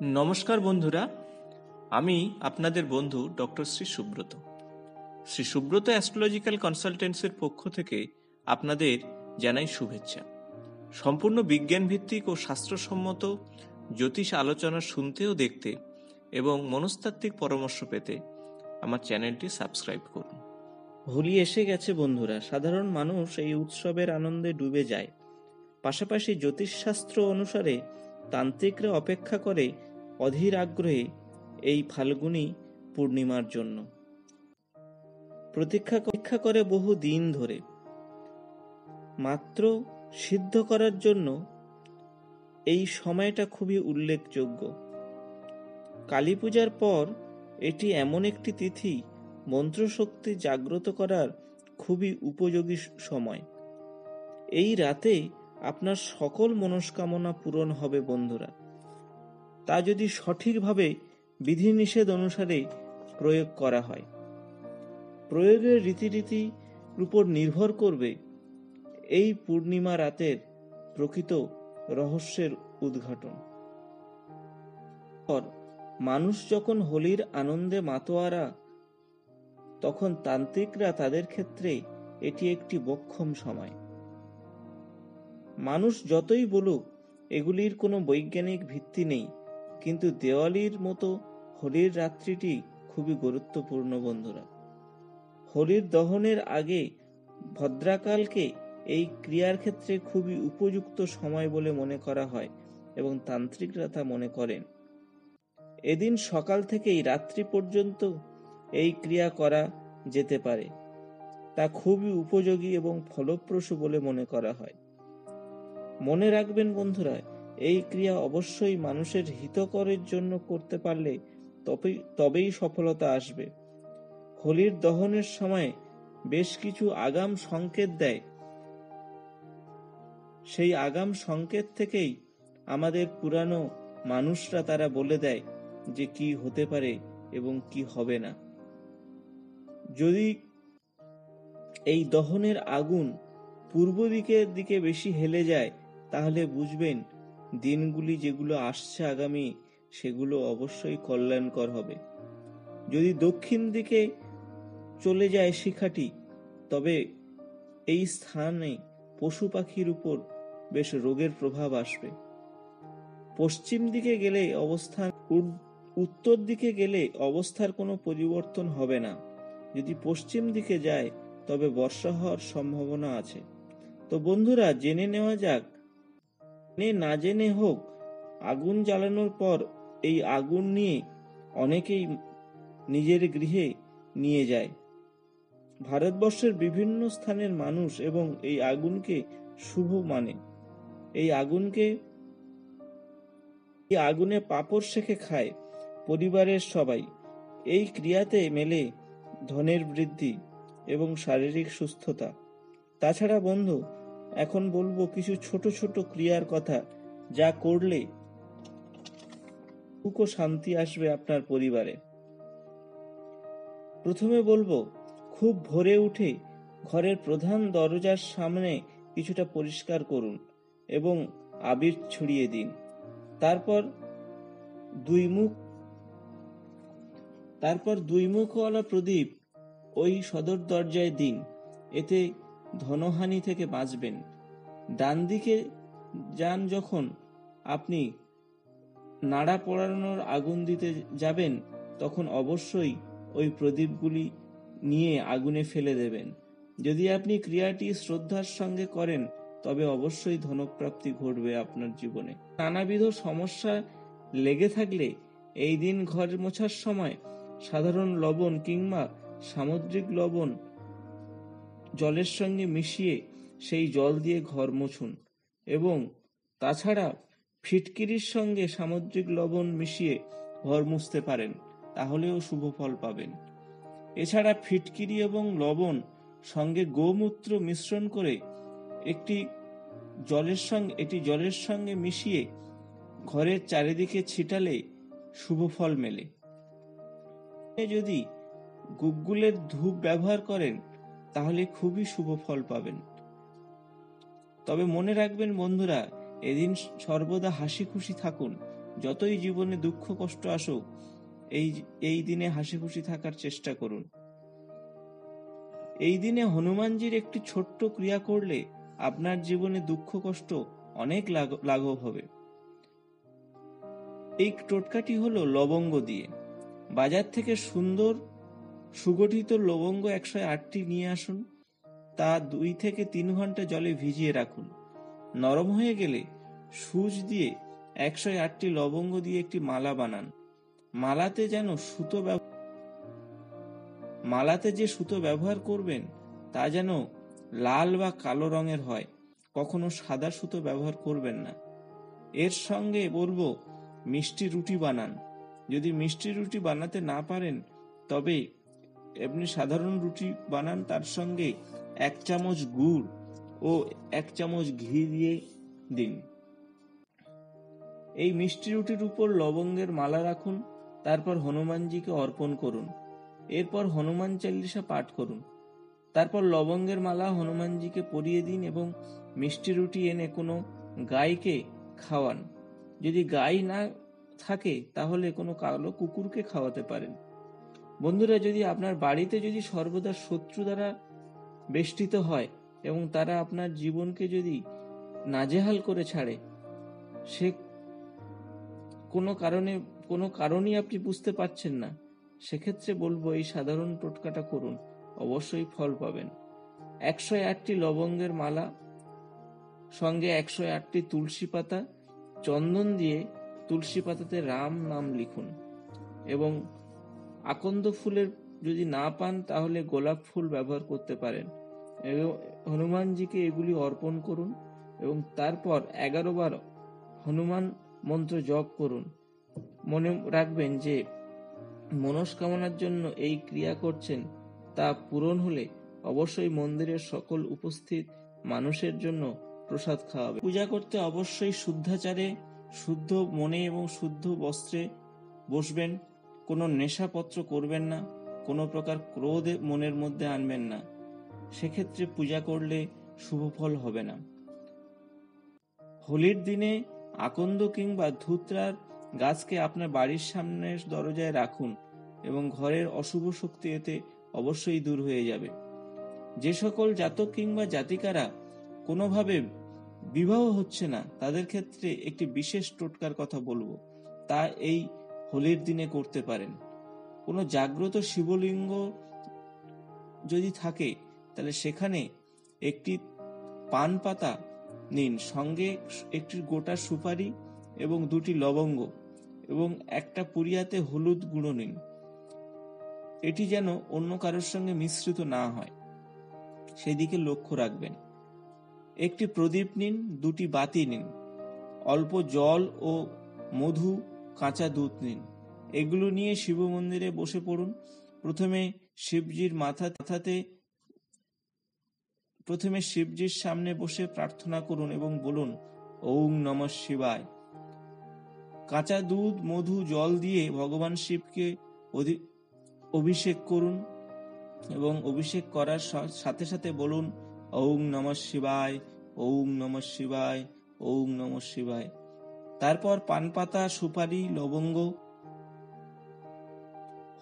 নমস্কার বন্ধুরা, আমি আপনাদের বন্ধু ডক্টর শ্রী সুব্রত। শ্রী সুব্রত অ্যাস্ট্রোলজিক্যাল কনসালটেন্সির পক্ষ থেকে আপনাদের জানাই শুভেচ্ছা। সম্পূর্ণ বিজ্ঞান ভিত্তিক ও শাস্ত্রসম্মত জ্যোতিষ আলোচনা শুনতে ও দেখতে এবং মনস্তাত্ত্বিক পরামর্শ পেতে আমার চ্যানেলটি সাবস্ক্রাইব করুন। হোলি এসে গেছে বন্ধুরা। সাধারণ মানুষ এই উৎসবের আনন্দে ডুবে যায়। পাশাপাশি জ্যোতিষশাস্ত্র অনুসারে তান্ত্রিকরা অপেক্ষা করে অধীর আগ্রহে এই ফাল্গুনী পূর্ণিমার জন্য। প্রতীক্ষা করে বহু দিন ধরে। মাত্র সিদ্ধ করার জন্য এই সময়টা খুবই উল্লেখযোগ্য। কালী পূজার পর এটি এমন একটি তিথি, মন্ত্রশক্তি জাগ্রত করার খুবই উপযোগী সময়। এই রাতে আপনার সকল মনস্কামনা পূরণ হবে বন্ধুরা, তা যদি সঠিকভাবে বিধিনিষেধ অনুসারে প্রয়োগ করা হয়। প্রয়োগের রীতিনীতির উপর নির্ভর করবে এই পূর্ণিমা রাতের প্রকৃত রহস্যের উদ্ঘাটন। মানুষ যখন হোলির আনন্দে মাতোয়ারা, তখন তান্ত্রিকরা তাদের ক্ষেত্রে এটি একটি বক্ষম সময়। মানুষ যতই বলুক এগুলির কোনো বৈজ্ঞানিক ভিত্তি নেই, কিন্তু দেওয়ালির মতো হোলির রাত্রিটি খুবই গুরুত্বপূর্ণ বন্ধুরা। হোলির দহনের আগে ভদ্রাকালকে এই ক্রিয়ার ক্ষেত্রে খুবই উপযুক্ত সময় বলে মনে করা হয় এবং তান্ত্রিকরা তা মনে করেন। এদিন সকাল থেকেই রাত্রি পর্যন্ত এই ক্রিয়া করা যেতে পারে, তা খুবই উপযোগী এবং ফলপ্রসূ বলে মনে করা হয়। মনে রাখবেন বন্ধুরা, এই ক্রিয়া অবশ্যই মানুষের হিতকরের জন্য করতে পারলে তবেই সফলতা আসবে। হোলির দহনের সময় বেশ কিছু আগাম সংকেত দেয়। সেই আগাম সংকেত থেকেই আমাদের পুরানো মানুষরা তারা বলে দেয় যে কি হতে পারে এবং কি হবে না। যদি এই দহনের আগুন পূর্ব দিকে বেশি হেলে যায়, তাহলে বুঝবেন দিনগুলি যেগুলো আসছে আগামী, সেগুলো অবশ্যই কল্যাণকর হবে। যদি দক্ষিণ দিকে চলে যায় শিখাটি, তবে এই স্থানে পশু পাখির উপর বেশ রোগের প্রভাব আসবে। পশ্চিম দিকে গেলে উত্তর দিকে গেলে অবস্থার কোনো পরিবর্তন হবে না। যদি পশ্চিম দিকে যায় তবে বর্ষা হওয়ার সম্ভাবনা আছে। তো বন্ধুরা, জেনে নেওয়া যাক, না জেনে হোক, আগুন জ্বালানোর পর এই আগুন নিয়ে অনেকেই নিজের গৃহে নিয়ে যায়। ভারতবর্ষের বিভিন্ন স্থানের মানুষ এবং এই আগুনকে শুভ মানে। এই আগুনে পাঁপড় সেঁকে খায় পরিবারের সবাই। এই ক্রিয়াতে মেলে ধনের বৃদ্ধি এবং শারীরিক সুস্থতা। তাছাড়া বন্ধু, এখন বলবো কিছু ছোট ছোট ক্রিয়ার কথা, যা করলে সুখ ও শান্তি আসবে আপনার পরিবারে। প্রথমে বলবো, খুব ভোরে উঠে ঘরের প্রধান দরজার সামনে কিছুটা পরিষ্কার করুন এবং আবির ছড়িয়ে দিন। তারপর দুই মুখওয়ালা প্রদীপ ওই সদর দরজায় দিন। এতে ধনহানি থেকে বাঁচবেন। ডান দিকে যান যখন আপনি নাড়া পোড়ানোর আগুন দিতে যাবেন, তখন অবশ্যই ওই প্রদীপগুলি নিয়ে আগুনে ফেলে দেবেন। যদি আপনি ক্রিয়াটি শ্রদ্ধার সঙ্গে করেন, তবে অবশ্যই ধনপ্রাপ্তি ঘটবে আপনার জীবনে। নানাবিধ সমস্যা লেগে থাকলে এই দিন ঘর মোছার সময় সাধারণ লবণ কিংবা সামুদ্রিক লবণ জলের সঙ্গে মিশিয়ে সেই জল দিয়ে ঘর মুছুন। এবং তাছাড়া ফিটকিরির সঙ্গে সামুদ্রিক লবণ মিশিয়ে ঘর মুছতে পারেন, তাহলেও শুভ ফল পাবেন। এছাড়া ফিটকিরি এবং লবণ সঙ্গে গোমূত্র মিশ্রণ করে এটি জলের সঙ্গে মিশিয়ে ঘরের চারিদিকে ছিটালে শুভ ফল মেলে। যদি গুগ্গুলের ধূপ ব্যবহার করেন, তাহলে খুবই শুভ ফল পাবেন। তবে মনে রাখবেন বন্ধুরা, এদিন সর্বদা হাসি খুশি থাকুন যতই জীবনে দুঃখ কষ্ট আসুক, এই দিনে হাসি খুশি থাকার চেষ্টা করুন। এই দিনে হনুমানজির একটি ছোট্ট ক্রিয়া করলে আপনার জীবনে দুঃখ কষ্ট অনেক লাঘব হবে। এই টোটকাটি হলো লবঙ্গ দিয়ে। বাজার থেকে সুন্দর সুগঠিত লবঙ্গ 108টি নিয়ে আসুন। তা 2 থেকে 3 ঘন্টা জলে ভিজিয়ে রাখুন। নরম হয়ে গেলে সুচ দিয়ে 108টি লবঙ্গ দিয়ে একটি মালা বানান। মালাতে যে সুতো ব্যবহার করবেন তা যেন লাল বা কালো রঙের হয়, কখনো সাদা সুতো ব্যবহার করবেন না। এর সঙ্গে বলবো মিষ্টি রুটি বানান। যদি মিষ্টি রুটি বানাতে না পারেন তবে এমনি সাধারণ রুটি বানান, তার সঙ্গে 1 চামচ গুড় ও 1 চামচ ঘি দিয়ে দিন। এই মিষ্টি রুটির উপর লবঙ্গের মালা রাখুন, তারপর হনুমানজিকে অর্পণ করুন। এরপর হনুমান চালিসা পাঠ করুন। তারপর লবঙ্গের মালা হনুমানজিকে পরিয়ে দিন এবং মিষ্টি রুটি এনে কোনো গাইকে খাওয়ান। যদি গাই না থাকে তাহলে কোনো কালো কুকুরকে খাওয়াতে পারেন। বন্ধুরা, যদি আপনার বাড়িতে যদি সর্বদা শত্রু দ্বারা বেষ্টিত হয় এবং তারা আপনার জীবনকে যদি নাজেহাল করে ছাড়ে, সে কোনো কারণই আপনি বুঝতে পারছেন না, সেক্ষেত্রে বলবো এই সাধারণ টোটকাটা করুন, অবশ্যই ফল পাবেন। 108টি লবঙ্গের মালা সঙ্গে 108টি তুলসী পাতা, চন্দন দিয়ে তুলসী পাতাতে রাম নাম লিখুন এবং আকন্দ ফুলের যদি না পান তাহলে গোলাপ ফুল ব্যবহার করতে পারেন এবং হনুমানজিকে এগুলি অর্পণ করুন এবং তারপর 11 বার হনুমান মন্ত্র জপ করুন। মনে রাখবেন যে মনস্কামনার জন্য এই ক্রিয়া করছেন, তা পূরণ হলে অবশ্যই মন্দিরের সকল উপস্থিত মানুষের জন্য প্রসাদ খাওয়াবে। পূজা করতে অবশ্যই শুদ্ধাচারে, শুদ্ধ মনে এবং শুদ্ধ বস্ত্রে বসবেন। কোনো নেশাপত্র করবেন না, কোনো প্রকার ক্রোধ মনের মধ্যে আনবেন না, সেক্ষেত্রে পূজা করলে শুভ ফল হবে না। হোলির দিনে আকন্দ কিংবা ধুতরার গাছকে আপনার বাড়ির সামনের দরজায় রাখুন এবং ঘরের অশুভ শক্তি এতে অবশ্যই দূর হয়ে যাবে। যে সকল জাতক কিংবা জাতিকারা কোনোভাবে বিবাহ হচ্ছে না, তাদের ক্ষেত্রে একটি বিশেষ টোটকার কথা বলবো, তা এই হোলির দিনে করতে পারেন। কোনো জাগ্রত শিবলিঙ্গ যদি থাকে তাহলে সেখানে একটি পান পাতা নিন, সঙ্গে একটি গোটা সুপারি এবং 2টি লবঙ্গ এবং একটা পুরিয়াতে হলুদ গুঁড়ো নিন। এটি যেন অন্য কারোর সঙ্গে মিশ্রিত না হয়, সেদিকে লক্ষ্য রাখবেন। একটি প্রদীপ নিন, 2টি বাতি নিন, অল্প জল ও মধু, কাঁচা দুধ নিন। এগুলো নিয়ে শিব মন্দিরে বসে পড়ুন। প্রথমে শিবজির সামনে বসে প্রার্থনা করুন এবং বলুন ওম নমঃ শিবায়। কাঁচা দুধ, মধু, জল দিয়ে ভগবান শিবকে অভিষেক করুন এবং অভিষেক করার সাথে সাথে বলুন ওম নমঃ শিবায়, ওম নমঃ শিবায়, ওম নমঃ শিবায়। তারপর পান পাতা, সুপারি, লবঙ্গ,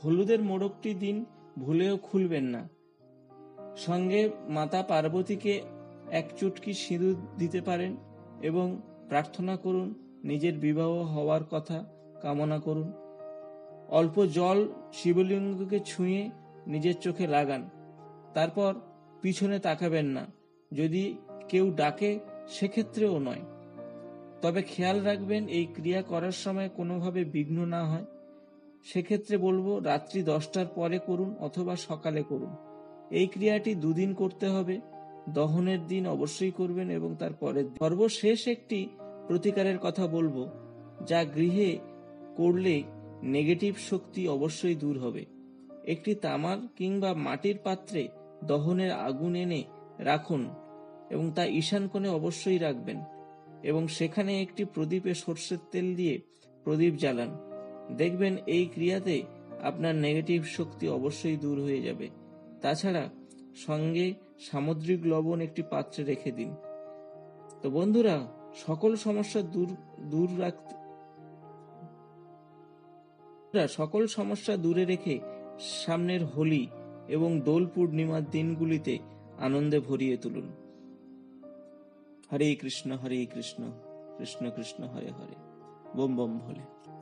হলুদের মোড়কটি দিন, ভুলেও খুলবেন না। সঙ্গে মাতা পার্বতীকে 1 চুটকি সিঁদুর দিতে পারেন এবং প্রার্থনা করুন, নিজের বিবাহ হওয়ার কথা কামনা করুন। অল্প জল শিবলিঙ্গকে ছুঁয়ে নিজের চোখে লাগান। তারপর পিছনে তাকাবেন না, যদি কেউ ডাকে সেক্ষেত্রেও নয়। তবে খেয়াল রাখবেন এই ক্রিয়া করার সময় কোনোভাবে বিঘ্ন না হয়। সেক্ষেত্রে বলবো রাত্রি 10টার পরে করুন অথবা সকালে করুন। এই ক্রিয়াটি 2 দিন করতে হবে। দহনের দিন অবশ্যই করবেন এবং তারপরে সর্বশেষ একটি প্রতিকারের কথা বলবো, যা গৃহে করলে নেগেটিভ শক্তি অবশ্যই দূর হবে। একটি তামার কিংবা মাটির পাত্রে দহনের আগুন এনে রাখুন এবং তা ঈশান কোণে অবশ্যই রাখবেন এবং সেখানে একটি প্রদীপে সর্ষের তেল দিয়ে প্রদীপ জ্বালান। দেখবেন এই ক্রিয়াতে আপনার নেগেটিভ শক্তি অবশ্যই দূর হয়ে যাবে। তাছাড়া সঙ্গে সামুদ্রিক লবণ একটি পাত্রে রেখে দিন। তো বন্ধুরা, সকল সমস্যা দূর রাখতে সকল সমস্যা দূরে রেখে সামনের হোলি এবং দোল পূর্ণিমার দিনগুলিতে আনন্দে ভরিয়ে তুলুন। হরে কৃষ্ণ কৃষ্ণ কৃষ্ণ হরে হরে, বোম বোম ভোলে।